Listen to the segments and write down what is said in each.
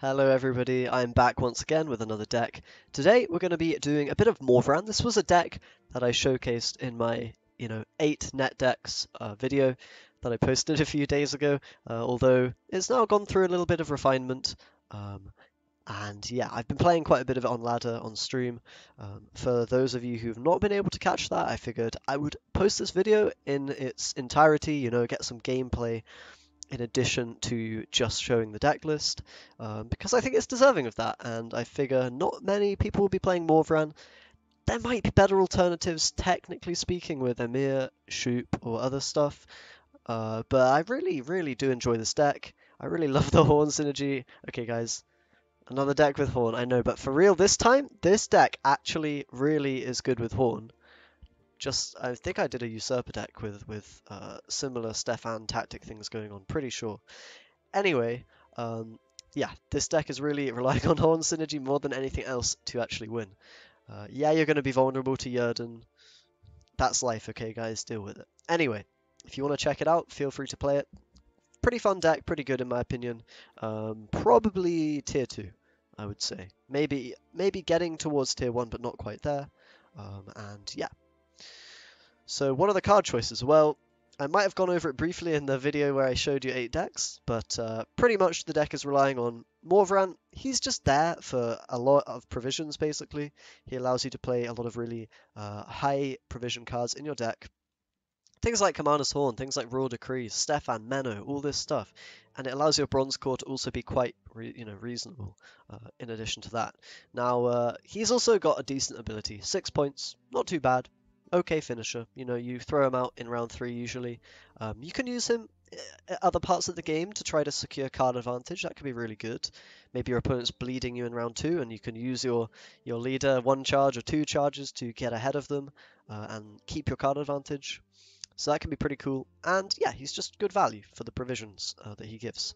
Hello everybody, I'm back once again with another deck. Today we're going to be doing a bit of Morvran. This was a deck that I showcased in my, 8 net decks video that I posted a few days ago, although it's now gone through a little bit of refinement. And yeah, I've been playing quite a bit of it on ladder on stream. For those of you who've not been able to catch that, I figured I would post this video in its entirety, get some gameplay in addition to just showing the deck list, because I think it's deserving of that, and I figure not many people will be playing Morvran. There might be better alternatives, technically speaking, with Emir, Shoop, or other stuff, but I really do enjoy this deck. I really love the Horn synergy. Okay, guys, another deck with Horn, I know, but for real, this time, this deck actually really is good with Horn. I think I did a Usurper deck with similar Stefan tactic things going on, pretty sure. Anyway, yeah, this deck is really relying on Horn synergy more than anything else to actually win. Yeah, you're going to be vulnerable to Jurden. That's life, okay, guys, deal with it. Anyway, if you want to check it out, feel free to play it. Pretty fun deck, pretty good in my opinion. Probably tier 2, I would say. Maybe getting towards tier 1, but not quite there. And yeah. So what are the card choices? Well, I might have gone over it briefly in the video where I showed you 8 decks, but pretty much the deck is relying on Morvran. He's just there for a lot of provisions, basically. He allows you to play a lot of really high provision cards in your deck. Things like Commander's Horn, things like Royal Decree, Stefan, Menno, all this stuff. And it allows your Bronze Core to also be quite reasonable in addition to that. Now, he's also got a decent ability. 6 points, not too bad. Okay finisher. You throw him out in round 3 usually. You can use him at other parts of the game to try to secure card advantage. That could be really good. Maybe your opponent's bleeding you in round 2 and you can use your leader 1 charge or 2 charges to get ahead of them and keep your card advantage. So that can be pretty cool. And yeah, he's just good value for the provisions that he gives.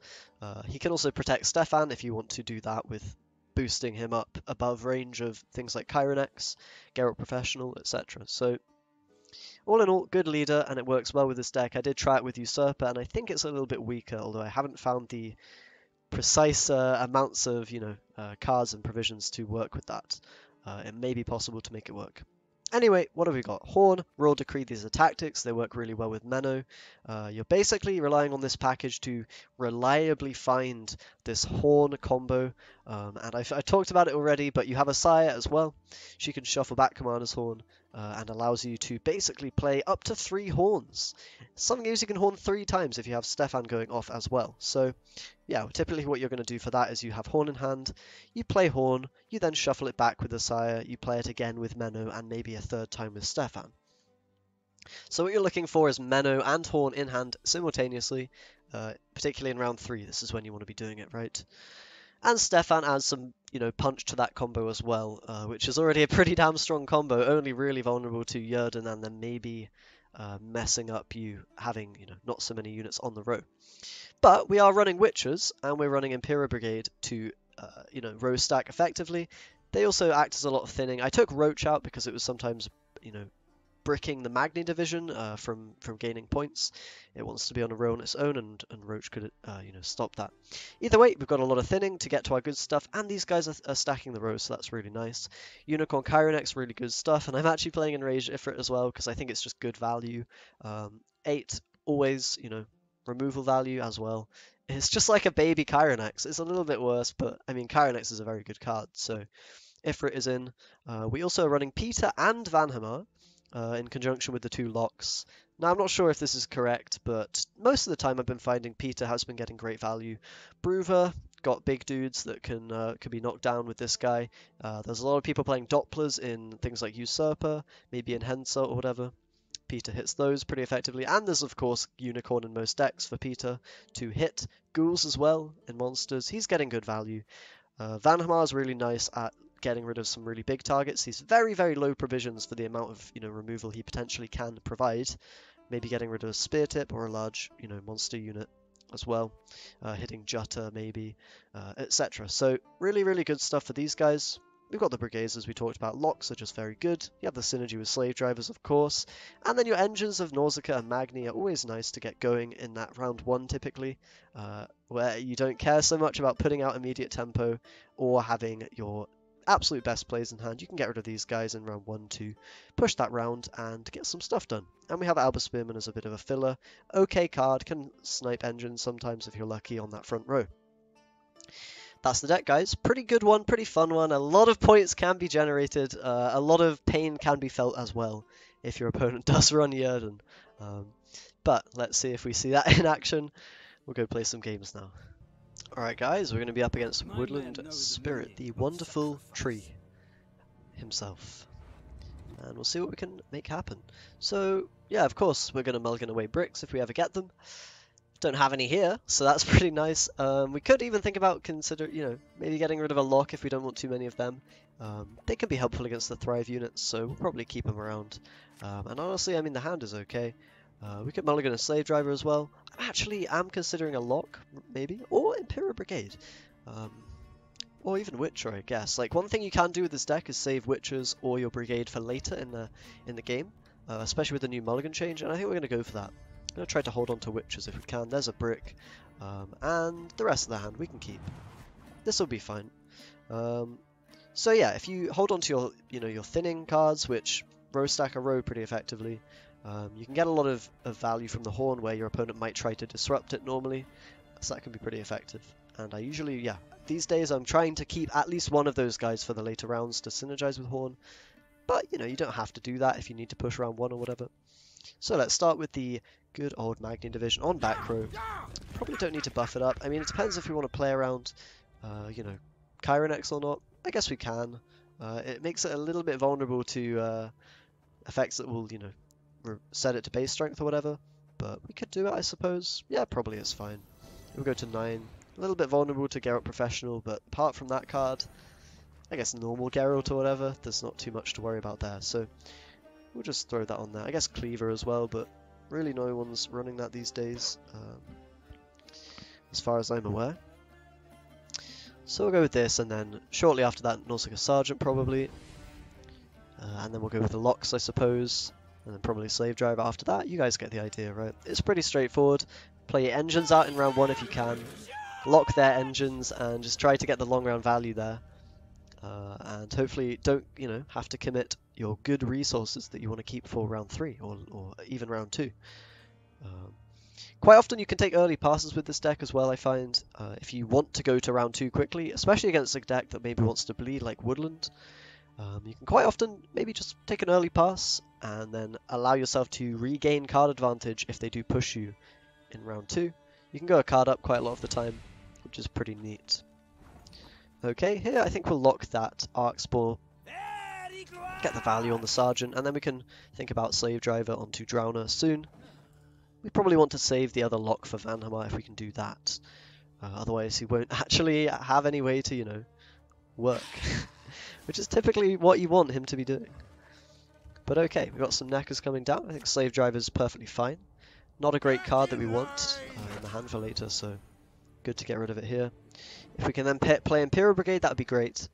He can also protect Stefan if you want to do that with boosting him up above range of things like Chironex, Geralt Professional, etc. So all in all, good leader, and it works well with this deck. I did try it with Usurper, and I think it's a little bit weaker, although I haven't found the precise amounts of cards and provisions to work with that. It may be possible to make it work. Anyway, what have we got? Horn, Royal Decree, these are tactics. They work really well with Menno. You're basically relying on this package to reliably find this Horn combo. And I talked about it already, but you have a Sire as well. She can shuffle back Commander's Horn and allows you to basically play up to 3 Horns. Some games you can Horn 3 times if you have Stefan going off as well. So yeah, typically what you're going to do for that is you have Horn in hand, you play Horn, you then shuffle it back with the Sire, you play it again with Menno, and maybe a 3rd time with Stefan. So what you're looking for is Menno and Horn in hand simultaneously, particularly in round 3. This is when you want to be doing it, right? And Stefan adds some, punch to that combo as well, which is already a pretty damn strong combo, only really vulnerable to Jurden and then maybe messing up you having, not so many units on the row. But we are running Witchers, and we're running Imperial Brigade to, row stack effectively. They also act as a lot of thinning. I took Roach out because it was sometimes, bricking the Magni division from gaining points. It wants to be on a row on its own, and Roach could, stop that. Either way, we've got a lot of thinning to get to our good stuff, and these guys are stacking the rows, so that's really nice. Unicorn Chironex, really good stuff, and I'm actually playing Enraged Ifrit as well because I think it's just good value. 8, always, removal value as well. It's just like a baby Chironex. It's a little bit worse, but I mean, Chironex is a very good card, so Ifrit is in. We also are running Peter and Vanhamar in conjunction with the 2 locks. Now, I'm not sure if this is correct, but most of the time I've been finding Peter has been getting great value. Bruver got big dudes that can be knocked down with this guy. There's a lot of people playing Dopplers in things like Usurper, maybe in Hensa or whatever. Peter hits those pretty effectively, and there's of course Unicorn in most decks for Peter to hit ghouls as well in monsters. He's getting good value. Vanhamar is really nice at getting rid of some really big targets. He's very low provisions for the amount of removal he potentially can provide. Maybe getting rid of a spear tip or a large monster unit as well, hitting Jutta maybe, etc. So really good stuff for these guys. we've got the brigades as we talked about. Locks are just very good. You have the synergy with slave drivers, of course. And then your engines of Nausicaa and Magni are always nice to get going in that round 1 typically, where you don't care so much about putting out immediate tempo or having your absolute best plays in hand. You can get rid of these guys in round 1 to push that round and get some stuff done. And we have Alba Spearman as a bit of a filler. Okay card, can snipe engines sometimes if you're lucky on that front row. That's the deck, guys. Pretty good one, pretty fun one. A lot of points can be generated. A lot of pain can be felt as well if your opponent does run Jurden. But let's see if we see that in action. We'll go play some games now. Alright guys, we're going to be up against Woodland Spirit, the wonderful tree himself. And we'll see what we can make happen. So, yeah, of course, we're going to mulligan away bricks if we ever get them. Don't have any here, so that's pretty nice. We could even think about maybe getting rid of a lock if we don't want too many of them. They can be helpful against the Thrive units, so we'll probably keep them around. And honestly, I mean, the hand is okay. We could mulligan a slave driver as well. I'm considering a lock, maybe, or Imperial Brigade. Or even Witcher, I guess. Like, one thing you can do with this deck is save Witchers or your Brigade for later in the game, especially with the new mulligan change, and I think we're going to go for that. I'm going to try to hold on to Witchers if we can. There's a brick, and the rest of the hand we can keep. This will be fine. So yeah, if you hold on to your thinning cards, which row stack a row pretty effectively, you can get a lot of value from the horn where your opponent might try to disrupt it normally, so that can be pretty effective. And I usually, these days I'm trying to keep at least one of those guys for the later rounds to synergize with horn, but you don't have to do that if you need to push round 1 or whatever. So let's start with the good old Magni division on back row. Probably don't need to buff it up. I mean, it depends if we want to play around, Chironex or not. I guess we can. It makes it a little bit vulnerable to effects that will, set it to base strength or whatever. But we could do it, I suppose. Yeah, probably it's fine. We'll go to 9. A little bit vulnerable to Geralt Professional, but apart from that card, I guess normal Geralt or whatever, there's not too much to worry about there. So we'll just throw that on there. I guess Cleaver as well, but really no one's running that these days, as far as I'm aware. So we'll go with this, and then shortly after that, Nausicaa Sergeant probably. And then we'll go with the locks, I suppose, and then probably Slave Driver after that. You guys get the idea, right? It's pretty straightforward. Play your engines out in round 1 if you can. Lock their engines and just try to get the long round value there. And hopefully don't, have to commit your good resources that you want to keep for round 3 or even round 2. Quite often you can take early passes with this deck as well, I find, if you want to go to round 2 quickly, especially against a deck that maybe wants to bleed like Woodland. You can quite often maybe just take an early pass and then allow yourself to regain card advantage if they do push you in round 2. You can go a card up quite a lot of the time, which is pretty neat. Okay, here I think we'll lock that Arc Spore, get the value on the Sergeant, and then we can think about Slave Driver onto Drowner soon. We probably want to save the other lock for Vanhamar if we can do that. Otherwise he won't actually have any way to, work. Which is typically what you want him to be doing. But okay, we've got some Neckers coming down. I think Slave Driver is perfectly fine. Not a great card that we want in the hand for later, so good to get rid of it here. If we can then play Imperial Brigade, that would be great.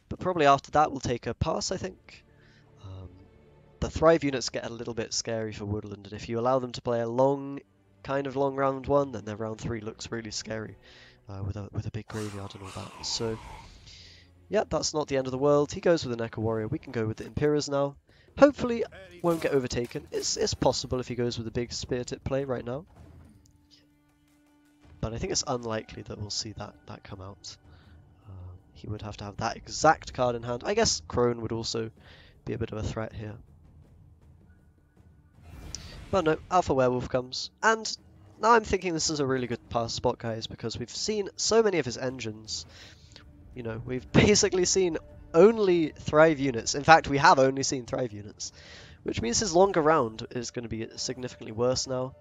But probably after that we'll take a pass, I think. The Thrive units get a little bit scary for Woodland, and if you allow them to play a long round 1, then their round 3 looks really scary with a big graveyard and all that. So yeah, that's not the end of the world. He goes with the Necker Warrior. We can go with the Imperials now. Hopefully won't get overtaken. It's possible if he goes with a big spear tip play right now. But I think it's unlikely that we'll see that come out. He would have to have that exact card in hand. I guess Crone would also be a bit of a threat here. But no, Alpha Werewolf comes. And now I'm thinking this is a really good pass spot, guys, because we've seen so many of his engines. We've basically seen only Thrive units. In fact, we have only seen Thrive units. Which means his longer round is going to be significantly worse now.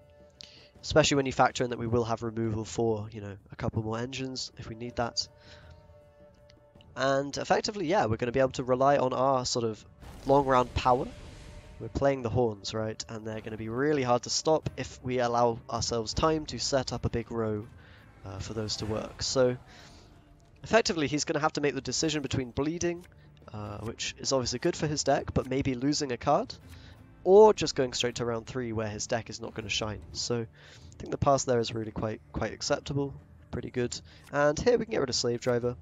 Especially when you factor in that we will have removal for, a couple more engines if we need that. And effectively, yeah, we're going to be able to rely on our sort of long round power. We're playing the horns, right? And they're going to be really hard to stop if we allow ourselves time to set up a big row for those to work. So effectively, he's going to have to make the decision between bleeding which is obviously good for his deck, but maybe losing a card, or just going straight to round 3 where his deck is not going to shine. So I think the pass there is really quite acceptable, pretty good. And here we can get rid of Slave Driver.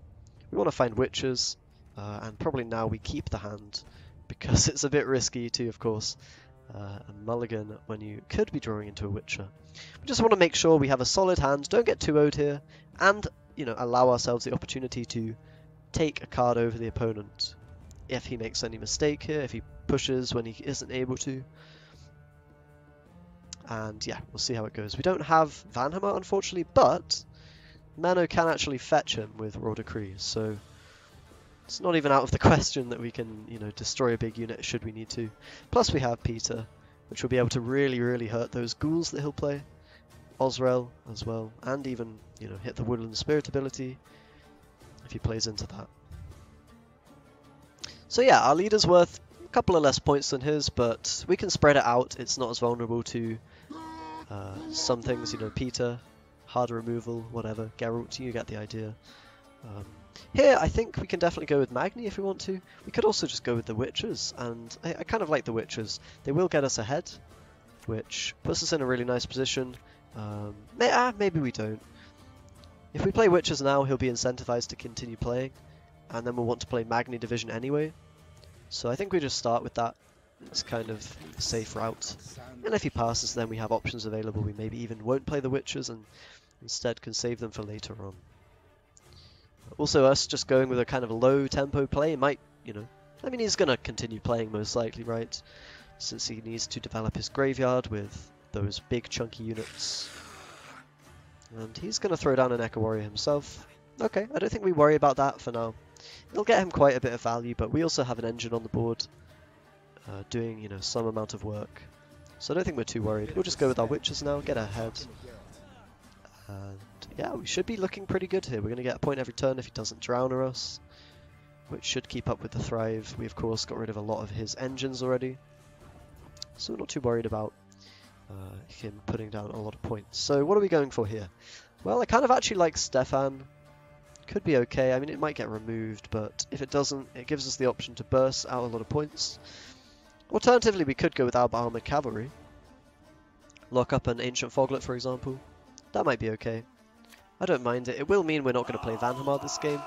We want to find Witches, and probably now we keep the hand, because it's a bit risky too, of course. A mulligan when you could be drawing into a Witcher. We just want to make sure we have a solid hand, don't get too owed here, and allow ourselves the opportunity to take a card over the opponent if he makes any mistake here, if he pushes when he isn't able to. And yeah, we'll see how it goes. We don't have Vanhammer, unfortunately, but Mano can actually fetch him with Raw Decree, so it's not even out of the question that we can, destroy a big unit should we need to. Plus we have Peter, which will be able to really hurt those ghouls that he'll play. Osrel as well, and even, hit the Woodland Spirit ability if he plays into that. So yeah, our leader's worth a couple of less points than his, but we can spread it out. It's not as vulnerable to some things, Peter, harder removal, whatever. Geralt, you get the idea. Here, I think we can definitely go with Magni if we want to. We could also just go with the Witches, and I kind of like the Witches. They will get us ahead, which puts us in a really nice position. Maybe we don't. If we play Witches now, he'll be incentivized to continue playing, and then we'll want to play Magni Division anyway. So I think we just start with that. It's kind of a safe route. And if he passes, then we have options available. We maybe even won't play the Witches and instead can save them for later on. Also, us just going with a kind of low tempo play might, I mean, he's going to continue playing most likely, right? Since he needs to develop his graveyard with those big chunky units. And he's going to throw down an Echo Warrior himself. Okay, I don't think we worry about that for now. It'll get him quite a bit of value, but we also have an engine on the board doing, some amount of work. So I don't think we're too worried. We'll just go with our Witches now, get ahead. And yeah, we should be looking pretty good here. We're going to get a point every turn if he doesn't drown us, which should keep up with the Thrive. We, of course, got rid of a lot of his engines already, so we're not too worried about him putting down a lot of points. So what are we going for here? Well, I kind of actually like Stefan. Could be okay. I mean, it might get removed, but if it doesn't, it gives us the option to burst out a lot of points. Alternatively, we could go with Alba Armored Cavalry. Lock up an Ancient Foglet, for example. That might be okay. I don't mind it. It will mean we're not going to play Vanhamar this game,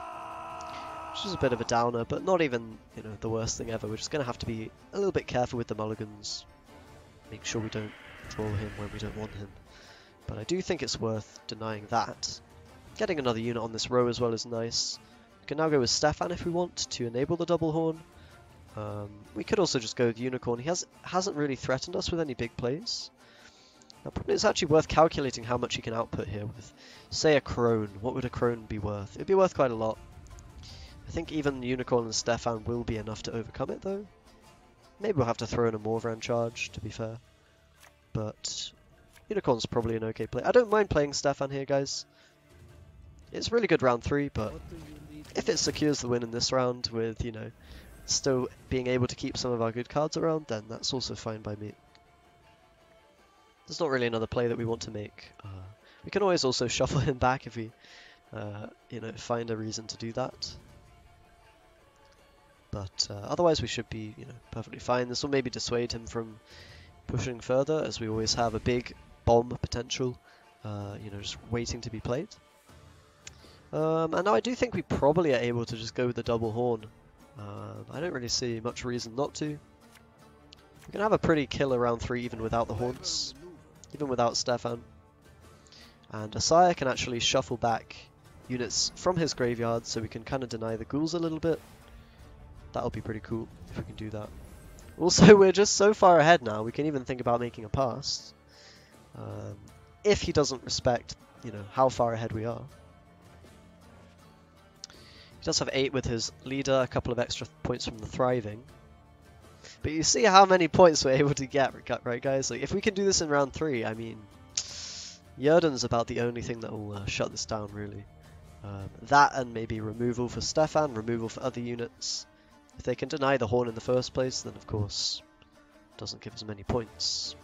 which is a bit of a downer, but not even, the worst thing ever. We're just going to have to be a little bit careful with the mulligans. Make sure we don't draw him when we don't want him. But I do think it's worth denying that. Getting another unit on this row as well is nice. We can now go with Stefan if we want to enable the double horn. We could also just go with Unicorn. He hasn't really threatened us with any big plays. Now, probably it's actually worth calculating how much he can output here with, say, a Crone. What would a Crone be worth? It'd be worth quite a lot. I think even Unicorn and Stefan will be enough to overcome it, though. Maybe we'll have to throw in a Morvran charge, to be fair. But Unicorn's probably an okay play. I don't mind playing Stefan here, guys. It's really good round 3, but if it secures the win in this round with, still being able to keep some of our good cards around, then that's also fine by me. There's not really another play that we want to make. We can always also shuffle him back if we, find a reason to do that. But otherwise we should be, perfectly fine. This will maybe dissuade him from pushing further, as we always have a big bomb potential, just waiting to be played. And now I do think we probably are able to just go with the double horn. I don't really see much reason not to. We can have a pretty killer round 3 even without the haunts, even without Stefan. And Asaya can actually shuffle back units from his graveyard, so we can kind of deny the ghouls a little bit. That'll be pretty cool if we can do that. Also, we're just so far ahead now, we can even think about making a pass. If he doesn't respect, how far ahead we are. He does have 8 with his leader, a couple of extra points from the Thriving. But you see how many points we're able to get, right guys? Like, if we can do this in round 3, I mean, Yerden's about the only thing that will shut this down, really. That and maybe removal for Stefan, removal for other units. If they can deny the horn in the first place, then of course it doesn't give us many points.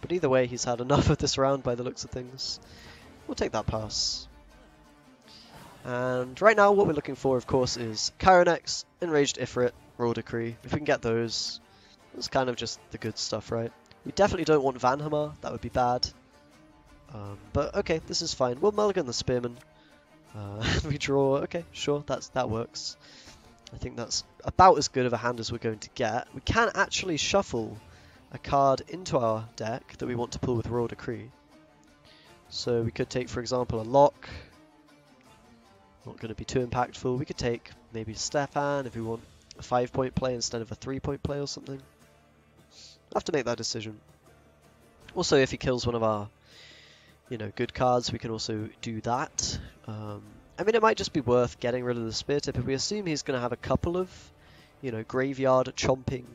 But either way, he's had enough of this round by the looks of things. We'll take that pass. And right now what we're looking for, of course, is Chironex, Enraged Ifrit, Royal Decree. If we can get those, it's kind of just the good stuff, right? We definitely don't want Vanhamar, that would be bad. But okay, this is fine. We'll mulligan the Spearman. We draw, okay, sure, that works. I think that's about as good of a hand as we're going to get. We can actually shuffle a card into our deck that we want to pull with Royal Decree. So we could take, for example, a Lock. Not going to be too impactful. We could take maybe Stefan if we want a 5-point play instead of a 3-point play or something. I'll have to make that decision. Also, if he kills one of our, good cards, we can also do that. I mean, it might just be worth getting rid of the Spear Tip. If we assume he's going to have a couple of, graveyard chomping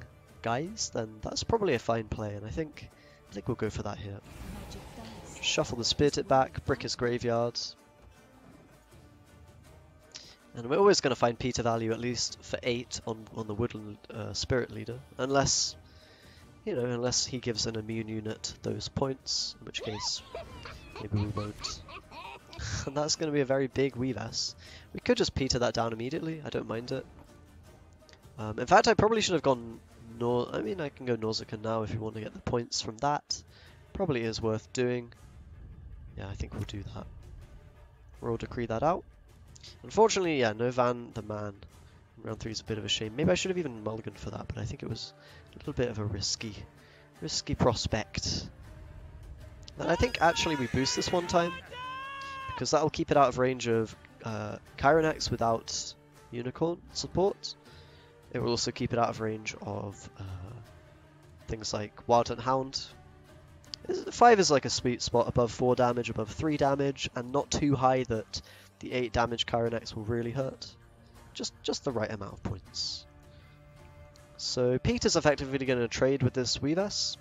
guys, then that's probably a fine play, and I think we'll go for that here. Shuffle the Spear Tip back, brick his graveyards. And we're always going to find Peter value at least for 8 on the Woodland Spirit Leader, unless he gives an immune unit those points, in which case maybe we won't. And that's going to be a very big Weavess. We could just Peter that down immediately, I don't mind it. In fact, I probably should have gone I can go Nausicaa now if you want to get the points from that. Probably is worth doing. Yeah, I think we'll do that. Royal Decree that out. Unfortunately, yeah, no Van the Man. Round 3 is a bit of a shame. Maybe I should have even mulliganed for that, but I think it was a little bit of a risky prospect. And I think actually we boost this one time, because that'll keep it out of range of Chironex without Unicorn support. It will also keep it out of range of things like Wild Hunt Hound. 5 is like a sweet spot, above 4 damage, above 3 damage, and not too high that the 8 damage Chironex will really hurt. Just the right amount of points. So Peter's effectively going to trade with this Weavess.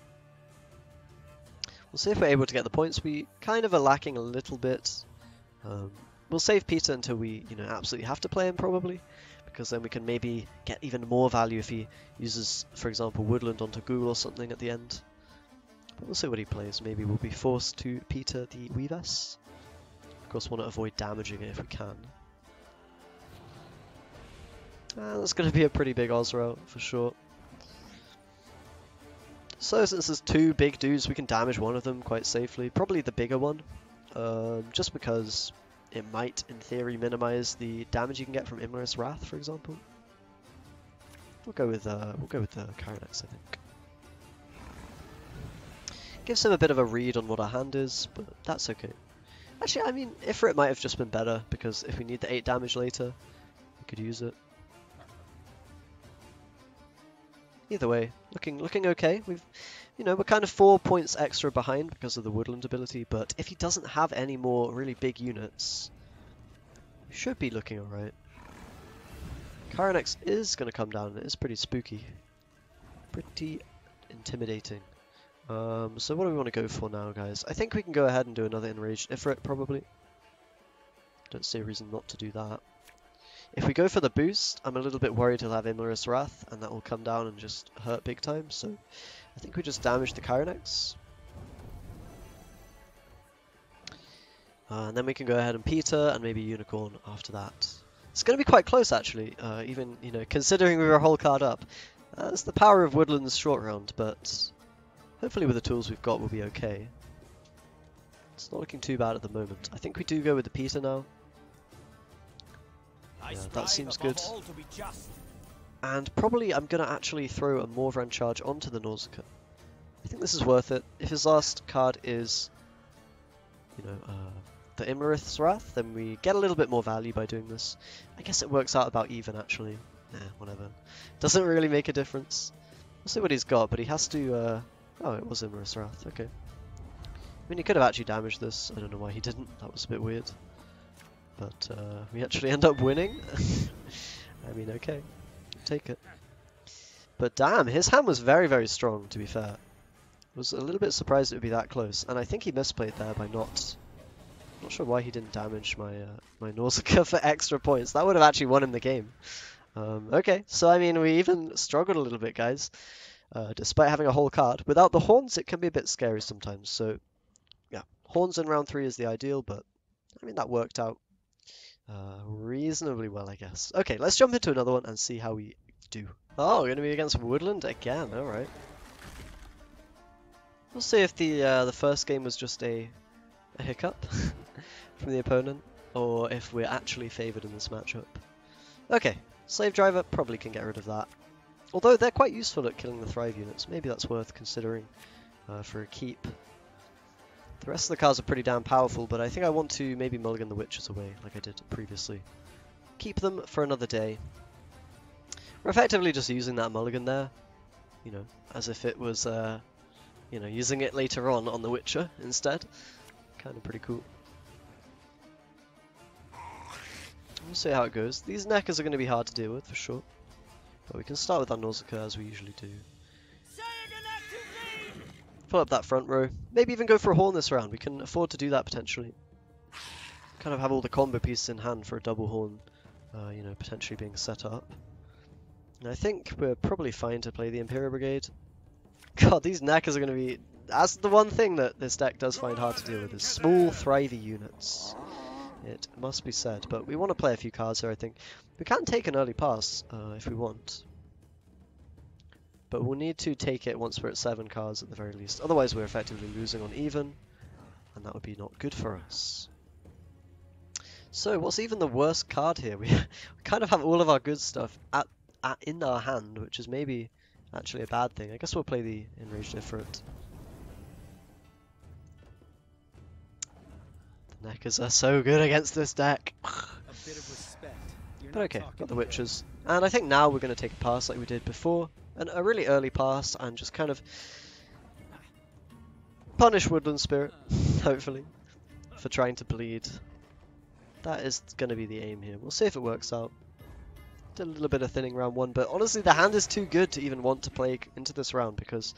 We'll see if we're able to get the points. We kind of are lacking a little bit. We'll save Peter until we absolutely have to play him probably, because then we can maybe get even more value if he uses, for example, Woodland onto Ghoul or something at the end. But we'll see what he plays. Maybe we'll be forced to Peter the Weavess. Of course, want to avoid damaging it if we can. That's going to be a pretty big Osro for sure. So since there's 2 big dudes, we can damage one of them quite safely. Probably the bigger one, just because it might, in theory, minimize the damage you can get from Imlerith's Wrath, for example. We'll go with the Chironex, I think. Gives him a bit of a read on what our hand is, but that's okay. Actually, I mean, Ifrit might have just been better, because if we need the 8 damage later, we could use it. Either way, looking okay. We're kind of 4 points extra behind because of the Woodland ability, but if he doesn't have any more really big units, we should be looking alright. Chironex is going to come down, and it is pretty spooky. Pretty intimidating. So what do we want to go for now, guys? I think we can go ahead and do another Enraged Ifrit, probably. Don't see a reason not to do that. If we go for the boost, I'm a little bit worried he'll have Imlerith's Wrath, and that will come down and just hurt big time, so I think we just damage the Chironex. And then we can go ahead and Peter, and maybe Unicorn after that. It's going to be quite close, actually, even, considering we were a whole card up. It's the power of Woodland's short round, but hopefully with the tools we've got we'll be okay. It's not looking too bad at the moment. I think we do go with the Peter now. Yeah, that seems good. And probably I'm going to actually throw a Morvran charge onto the Nausicaa. I think this is worth it. If his last card is, the Imlerith's Wrath, then we get a little bit more value by doing this. I guess it works out about even, actually. Whatever. Doesn't really make a difference. We'll see what he's got, but he has to, oh, it was Imlerith's Wrath, okay. I mean, he could have actually damaged this. I don't know why he didn't. That was a bit weird. But we actually end up winning. I mean, okay, take it. But damn, his hand was very, very strong, to be fair. I was a little bit surprised it would be that close, and I think he misplayed there by not sure why he didn't damage my my Nausicaa for extra points. That would have actually won him the game. Okay, so I mean, we even struggled a little bit, guys. Despite having a whole card. Without the Horns, it can be a bit scary sometimes, so yeah. Horns in round 3 is the ideal, but I mean, that worked out. reasonably well, I guess. Okay, let's jump into another one and see how we do. Oh, we're going to be against Woodland again, alright. We'll see if the first game was just a hiccup from the opponent, or if we're actually favoured in this matchup. Okay, Slave Driver probably can get rid of that. Although they're quite useful at killing the Thrive units, maybe that's worth considering for a keep. The rest of the cards are pretty damn powerful, but I think I want to maybe mulligan the Witches away, like I did previously. Keep them for another day. We're effectively just using that mulligan there, you know, as if it was, you know, using it later on the Witcher instead. Kind of pretty cool. We'll see how it goes. These Neckers are going to be hard to deal with, for sure. But we can start with our Nausicaa as we usually do. Pull up that front row. Maybe even go for a Horn this round. We can afford to do that potentially. Kind of have all the combo pieces in hand for a double Horn, you know, potentially being set up. And I think we're probably fine to play the Imperial Brigade. God, these Neckers are going to be... That's the one thing that this deck does find hard to deal with, is small, thrivey units. It must be said, but we want to play a few cards here, I think. We can take an early pass if we want. But we'll need to take it once we're at 7 cards at the very least. Otherwise we're effectively losing on even, and that would be not good for us. So what's even the worst card here? We kind of have all of our good stuff in our hand, which is maybe actually a bad thing. I guess we'll play the Enraged Ifrit. The Neckers are so good against this deck. But okay, got the Witches. And I think now we're going to take a pass like we did before. A really early pass, and just kind of punish Woodland Spirit, hopefully, for trying to bleed. That is going to be the aim here. We'll see if it works out. Did a little bit of thinning round 1, but honestly the hand is too good to even want to play into this round, because,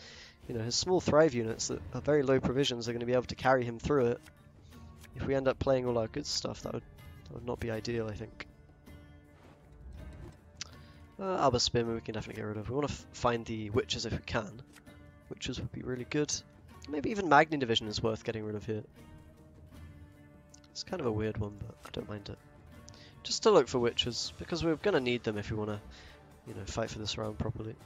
you know, his small Thrive units that are very low provisions are going to be able to carry him through it. If we end up playing all our good stuff, that would not be ideal, I think. Alba Spin we can definitely get rid of. We want to find the Witches if we can. Witches would be really good. Maybe even Magni Division is worth getting rid of here. It's kind of a weird one, but I don't mind it. Just to look for Witches, because we're going to need them if we want to, you know, fight for this round properly.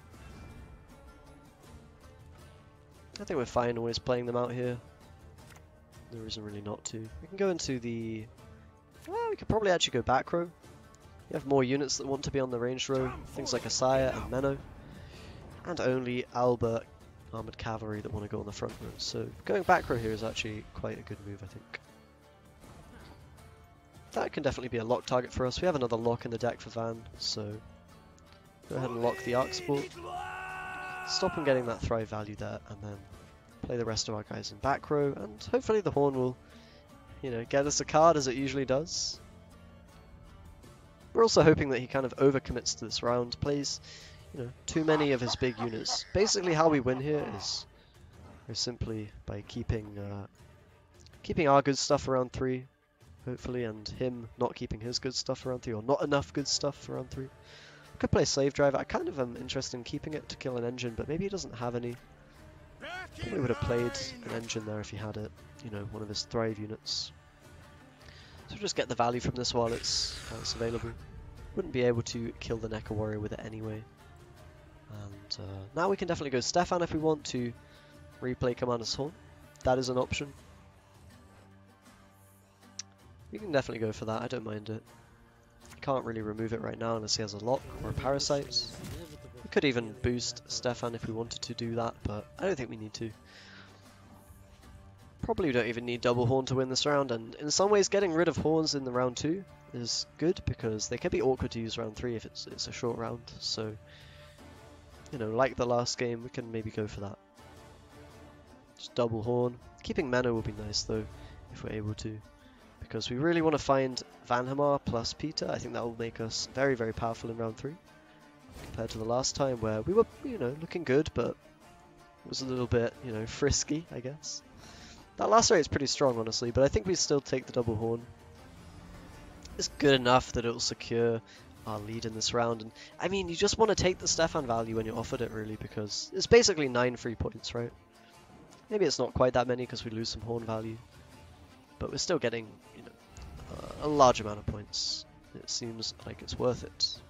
I think we're fine always playing them out here. No reason really not to. We can go into the... Well, we could probably actually go back row. You have more units that want to be on the ranged row, things like Asaya and Menno, and only Alba Armoured Cavalry that want to go on the front row. So going back row here is actually quite a good move, I think. That can definitely be a lock target for us. We have another lock in the deck for Van, so go ahead and lock the Arc Support. Stop him getting that Thrive value there, and then play the rest of our guys in back row, and hopefully the Horn will, you know, get us a card as it usually does. We're also hoping that he kind of overcommits to this round, plays, you know, too many of his big units. Basically how we win here is simply by keeping our good stuff around 3, hopefully, and him not keeping his good stuff around 3, or not enough good stuff around 3. Could play Slave Driver. I kind of am interested in keeping it to kill an engine, but maybe he doesn't have any. Probably would have played an engine there if he had it, you know, one of his Thrive units. So just get the value from this while it's available. Wouldn't be able to kill the Necker Warrior with it anyway. And now we can definitely go Stefan if we want to replay Commander's Horn. That is an option. We can definitely go for that, I don't mind it. Can't really remove it right now unless he has a lock or a parasite. We could even boost Stefan if we wanted to do that, but I don't think we need to. Probably don't even need double Horn to win this round, and in some ways getting rid of Horns in the round 2 is good, because they can be awkward to use round 3 if it's a short round, so, you know, like the last game, we can maybe go for that. Just double Horn. Keeping Menno will be nice though, if we're able to, because we really want to find Vanhamar plus Peter. I think that will make us very, very powerful in round 3, compared to the last time where we were, you know, looking good, but it was a little bit, you know, frisky, I guess. That last rate is pretty strong, honestly, but I think we still take the double Horn. It's good enough that it will secure our lead in this round, and I mean, you just want to take the Stefan value when you're offered it, really, because it's basically 9 free points, right? Maybe it's not quite that many because we lose some Horn value, but we're still getting, you know, a large amount of points. It seems like it's worth it.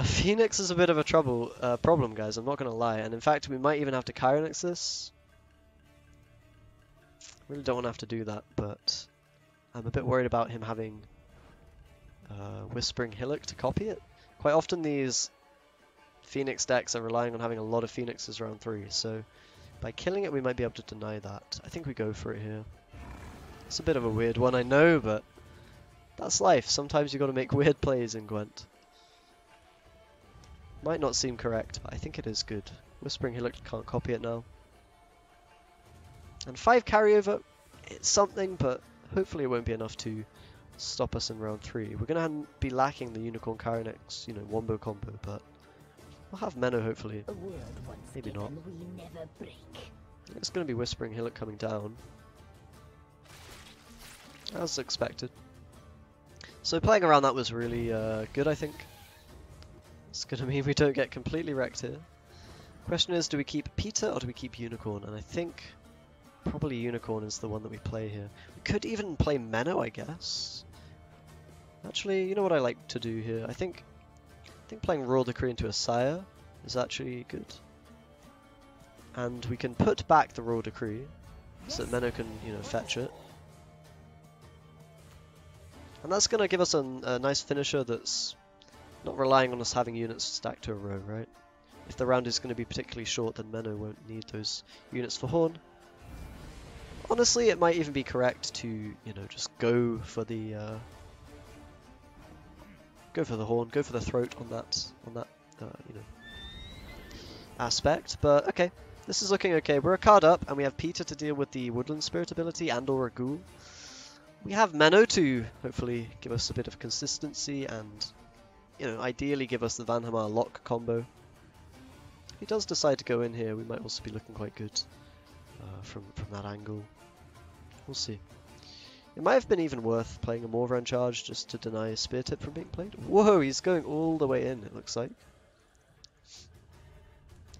Phoenix is a bit of a problem, guys, I'm not going to lie. And in fact, we might even have to Chironix this. Really don't want to have to do that, but I'm a bit worried about him having Whispering Hillock to copy it. Quite often these Phoenix decks are relying on having a lot of Phoenixes round 3, so by killing it we might be able to deny that. I think we go for it here. It's a bit of a weird one, I know, but that's life. Sometimes you got to make weird plays in Gwent. Might not seem correct, but I think it is good. Whispering Hillock can't copy it now. And 5 carryover, it's something, but hopefully it won't be enough to stop us in round 3. We're going to be lacking the Unicorn Chironix, you know, wombo combo, but we'll have Menno hopefully. Maybe not. It's going to be Whispering Hillock coming down, as expected. So playing around that was really good, I think. It's going to mean we don't get completely wrecked here. Question is, do we keep Peter or do we keep Unicorn? And I think probably Unicorn is the one that we play here. We could even play Menno, I guess. Actually, you know what I like to do here? I think playing Royal Decree into a Sire is actually good. And we can put back the Royal Decree so that Menno can, you know, fetch it. And that's going to give us a nice finisher that's not relying on us having units stacked to a row, right? If the round is going to be particularly short, then Menno won't need those units for Horn. Honestly, it might even be correct to, you know, just go for the Horn, go for the throat on that, you know, aspect. But okay, this is looking okay. We're a card up, and we have Peter to deal with the Woodland Spirit ability and/or a Ghoul. We have Menno to hopefully give us a bit of consistency and, you know, ideally give us the Vanhamar lock combo. If he does decide to go in here, we might also be looking quite good from that angle. We'll see. It might have been even worth playing a Morvran charge just to deny a Spear Tip from being played. Whoa, he's going all the way in, it looks like.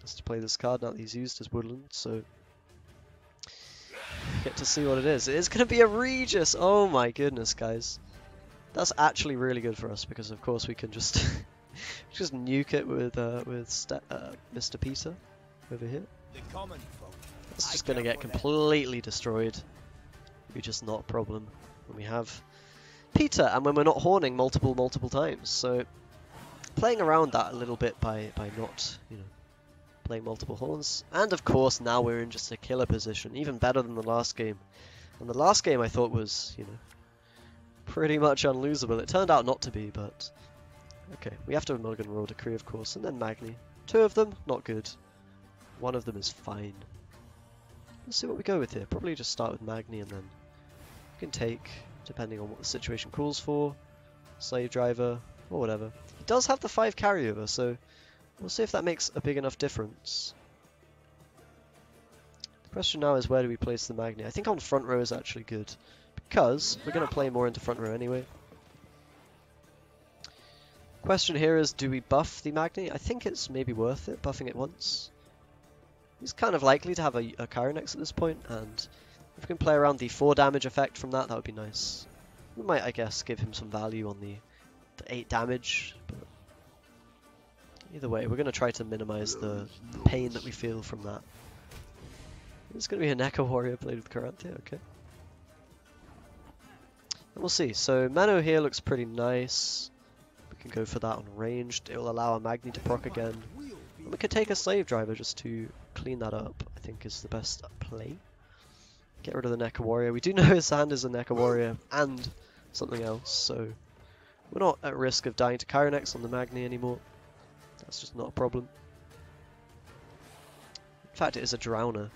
Has to play this card now that he's used his Woodland, so get to see what it is. It is going to be a Regis! Oh my goodness, guys. That's actually really good for us, because of course we can just just nuke it with Mr. Peter over here. It's just going to get completely destroyed. We're just not a problem when we have Peter, and when we're not horning multiple times. So playing around that a little bit by not, you know, playing multiple horns. And of course now we're in just a killer position, even better than the last game. And the last game I thought was, you know, pretty much unlosable. It turned out not to be, but okay. We have to have Mulligan Royal Decree, of course, and then Magni. 2 of them, not good. 1 of them is fine. Let's see what we go with here. Probably just start with Magni, and then we can take, depending on what the situation calls for, Slave Driver, or whatever. He does have the 5 carryover, so we'll see if that makes a big enough difference. The question now is, where do we place the Magni? I think on front row is actually good, because we're going to play more into front row anyway. Question here is, do we buff the Magni? I think it's maybe worth it, buffing it once. He's kind of likely to have a Chironix at this point, and if we can play around the 4 damage effect from that, that would be nice. We might, I guess, give him some value on the 8 damage, but either way, we're going to try to minimize the pain that we feel from that. It's going to be a Neko Warrior played with Caranthea, okay. And we'll see. So Menno here looks pretty nice. We can go for that on ranged. It will allow our Magni to proc again. And we could take a Slave Driver just to clean that up, I think is the best play. Get rid of the Neko Warrior. We do know his hand is a Neko Warrior and something else, so we're not at risk of dying to Chironix on the Magni anymore. That's just not a problem. In fact, it is a Drowner.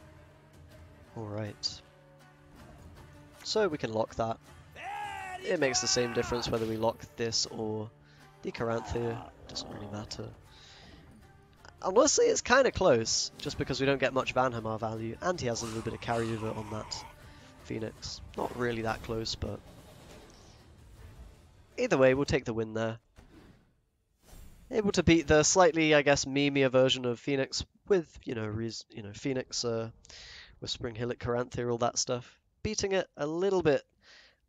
Alright. So we can lock that. It makes the same difference whether we lock this or the Caranthea. Doesn't really matter. Honestly, it's kind of close, just because we don't get much Vanhamar value, and he has a little bit of carryover on that Phoenix. Not really that close, but either way, we'll take the win there. Able to beat the slightly, I guess, memeier version of Phoenix with, you know, Phoenix, Whispering Hillock, Caranthea, all that stuff. beating it a little bit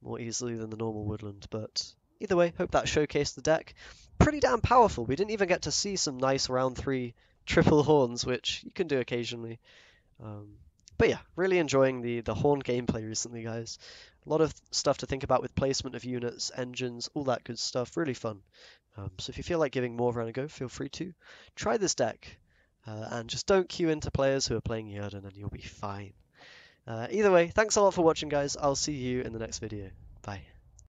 more easily than the normal woodland, but either way, hope that showcased the deck. Pretty damn powerful. We didn't even get to see some nice round 3 triple horns, which you can do occasionally. But yeah, really enjoying the horn gameplay recently, guys. A lot of stuff to think about with placement of units, engines, all that good stuff. Really fun. So if you feel like giving Morvran a go, feel free to. Try this deck. And just don't queue into players who are playing Jörden and you'll be fine. Either way, thanks a lot for watching, guys. I'll see you in the next video. Bye.